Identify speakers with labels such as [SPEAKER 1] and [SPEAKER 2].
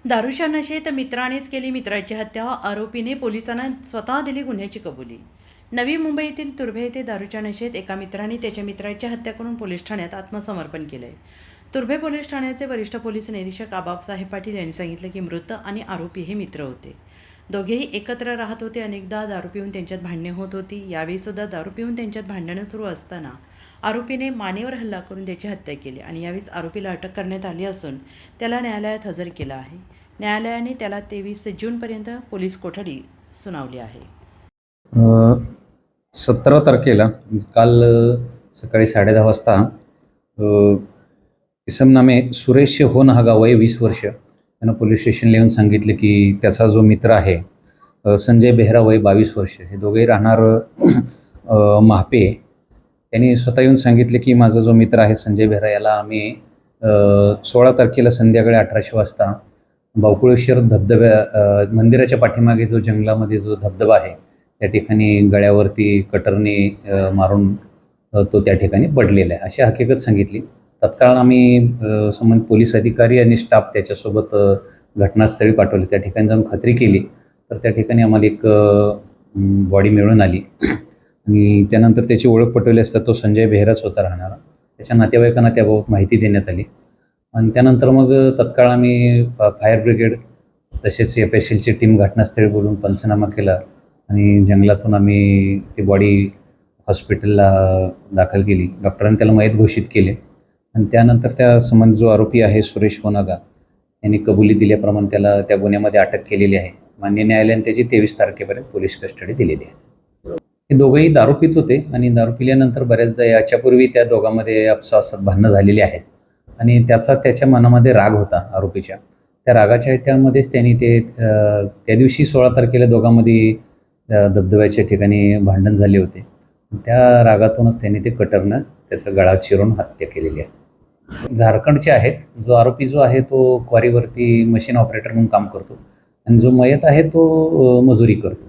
[SPEAKER 1] दारूच्या नशेत मित्रानेच केली मित्राची हत्या. आरोपीने पोलिसांना स्वतः दिली गुन्ह्याची कबुली. नवी मुंबईतील तुर्भे येथे दारूच्या नशेत एका मित्राने त्याच्या मित्राची हत्या करून पोलीस ठाण्यात आत्मसमर्पण केलंय. तुर्भे पोलीस ठाण्याचे वरिष्ठ पोलीस निरीक्षक आबासाहेब पाटील यांनी सांगितलं की मृत आणि आरोपी हे मित्र होते. दोघेही एकत्र राहत होते. अनेकदा दारू पिऊन त्यांच्यात भांडणे होत होती. यावेळी सुद्धा दारू पिऊन त्यांच्यात भांडणं सुरू असताना आरोपीने मानेवर हल्ला करून त्याची हत्या केली आणि यावेळी आरोपीला अटक करण्यात आली असून त्याला न्यायालयात हजर केलं आहे. न्यायालयाने त्याला 23 जूनपर्यंत पोलीस कोठडी सुनावली आहे.
[SPEAKER 2] 17 तारखेला काल सकाळी 10:30 वाजता इसमनामे सुरेश होनहागा वय 20 वर्ष यांना पोलीस स्टेशनला येऊन सांगितले की त्याचा जो मित्र आहे संजय बेहरा वय 22 वर्ष, हे दोघेही राहणार महापे. त्यांनी स्वतः येऊन सांगितले की माझा जो मित्र आहे संजय बेहरा याला आम्ही 16 तारखेला संध्याकाळी 1800 वाजता बावकुळेश्वर धबधब्या मंदिराच्या पाठीमागे जो जंगलामध्ये जो धबधबा आहे त्या ठिकाणी गळ्यावरती कटरने मारून तो त्या ठिकाणी पडलेला आहे अशी हकीकत सांगितली. तत्काळ आम्ही संबंधित पोलीस अधिकारी आणि स्टाफ त्याच्यासोबत घटनास्थळी पाठवले. त्या ठिकाणी जाऊन खात्री केली तर त्या ठिकाणी आम्हाला एक बॉडी मिळून आली आणि त्यानंतर त्याची ओळख पटवली असता तो संजय बेहराच होता राहणारा. त्याच्या नातेवाईकांना त्याबाबत माहिती देण्यात आली आणि त्यानंतर मग तत्काळ आम्ही फायर ब्रिगेड तसेच FSLची टीम घटनास्थळी बोलून पंचनामा केला आणि जंगलातून आम्ही ती बॉडी हॉस्पिटलला दाखल केली. डॉक्टरांनी त्याला मयत घोषित केले आणि त्यानंतर त्या संबंधित जो आरोपी आहे सुरेश होनागा यांनी कबुली दिल्याप्रमाणे त्याला त्या गुन्ह्यामध्ये अटक केलेली आहे. मान्य न्यायालयाने त्याची 23 तारखेपर्यंत पोलीस कस्टडी दिलेली आहे. हे दोघंही दारू पित होते आणि दारू पिल्यानंतर बऱ्याचदा याच्यापूर्वी त्या दोघांमध्ये आपसात भांडणं झालेली आहेत आणि त्याच्या मनामध्ये राग होता आरोपीच्या. त्या रागाच्या ह्याच्यामध्येच त्यांनी त्या दिवशी 16 तारखेला दोघांमध्ये धबधब्याच्या ठिकाणी भांडण झाले होते. त्या रागातूनच त्यांनी ते कटरनं त्याचा गळा चिरून हत्या केलेली आहे. झारखंडचे आहेत. जो आरोपी जो आहे तो क्वारीवरती मशीन ऑपरेटर म्हणून काम करतो आणि जो मयत आहे तो मजुरी करतो.